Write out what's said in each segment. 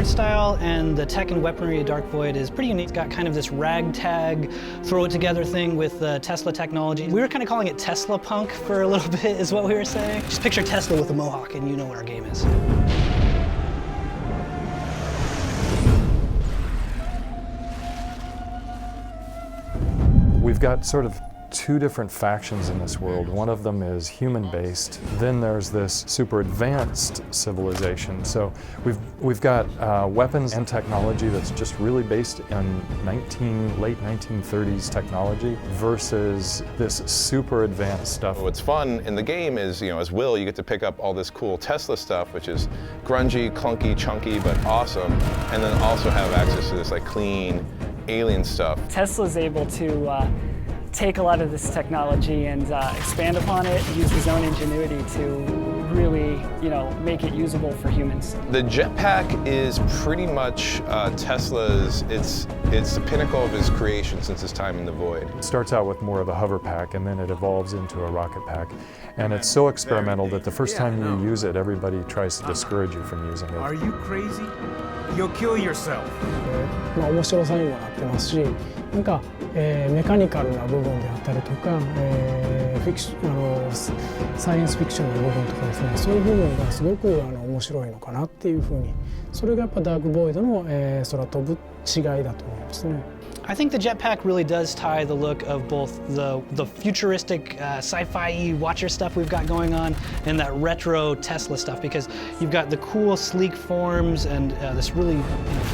art style and the tech and weaponry of Dark Void is pretty unique. It's got kind of this ragtag, throw it together thing with Tesla technology. We were kind of calling it Tesla punk for a little bit is what we were saying. Just picture Tesla with a mohawk and you know what our game is. We've got sort of two different factions in this world. One of them is human-based. Then there's this super advanced civilization. So we've got weapons and technology that's just really based in late 1930s technology versus this super advanced stuff. What's fun in the game is, as Will, you get to pick up all this cool Tesla stuff, which is grungy, clunky, chunky, but awesome, and then also have access to this like clean alien stuff. Tesla's able to take a lot of this technology and expand upon it, use his own ingenuity to really, make it usable for humans. The jetpack is pretty much Tesla's, it's the pinnacle of his creation since his time in the Void. It starts out with more of a hover pack and then it evolves into a rocket pack. And it's so experimental that the first time you use it, everybody tries to discourage you from using it. Are you crazy? You'll kill yourself. 面白さにもなってますし、メカニカルな部分であったりとか、サイエンスフィクションの部分とかですね、そういう部分がすごく面白いのかなっていうふうに、それがやっぱダークボイドの、空飛ぶ違いだと思いますね。I think the jetpack really does tie the look of both the futuristic sci-fi watcher stuff we've got going on and that retro Tesla stuff, because you've got the cool sleek forms and this really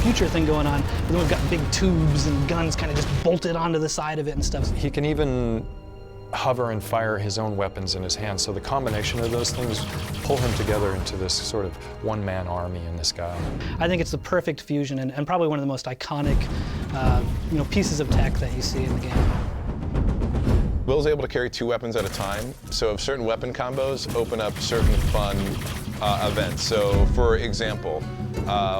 future thing going on, but then we've got big tubes and guns kind of just bolted onto the side of it and stuff. He can even hover and fire his own weapons in his hands, so the combination of those things pull him together into this sort of one-man army in the sky. I think it's the perfect fusion and probably one of the most iconic pieces of tech that you see in the game. Will's able to carry two weapons at a time, so if certain weapon combos open up certain fun events. So for example,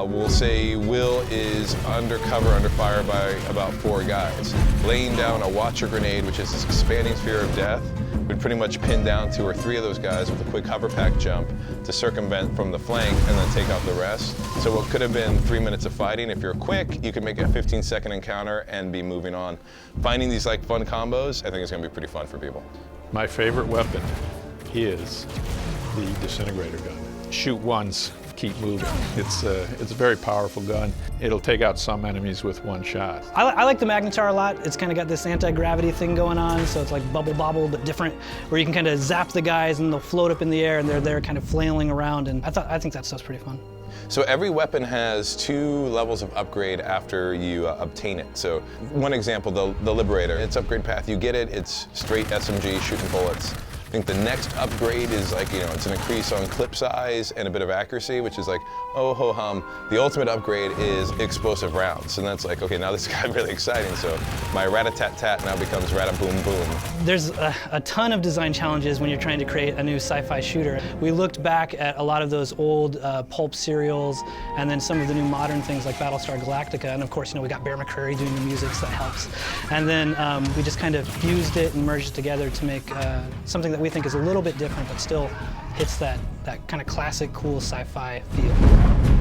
we'll say Will is under fire by about 4 guys. Laying down a Watcher grenade, which is this expanding sphere of death, would pretty much pin down 2 or 3 of those guys with a quick hover pack jump to circumvent from the flank and then take out the rest. So what could have been 3 minutes of fighting, if you're quick, you can make a 15-second encounter and be moving on. Finding these fun combos, I think is going to be pretty fun for people. My favorite weapon is the disintegrator gun. Shoot once, keep moving. It's a very powerful gun. It'll take out some enemies with one shot. I like the Magnetar a lot. It's kind of got this anti-gravity thing going on, so it's like bubble bobble but different, where you can kind of zap the guys and they'll float up in the air and they're there kind of flailing around, and I think that stuff's pretty fun. So every weapon has 2 levels of upgrade after you obtain it. So one example, the Liberator, its upgrade path, you get it, it's straight SMG shooting bullets. I think the next upgrade is it's an increase on clip size and a bit of accuracy, which is oh ho hum. The ultimate upgrade is explosive rounds. And that's okay, now this got really exciting. So my rat-a-tat-tat now becomes rat-a-boom-boom. There's a ton of design challenges when you're trying to create a new sci-fi shooter. We looked back at a lot of those old pulp serials and then some of the new modern things like Battlestar Galactica. And of course, we got Bear McCreary doing the music, so that helps. And then we just kind of fused it and merged it together to make something that we think is a little bit different, but still hits that kind of classic, cool sci-fi feel.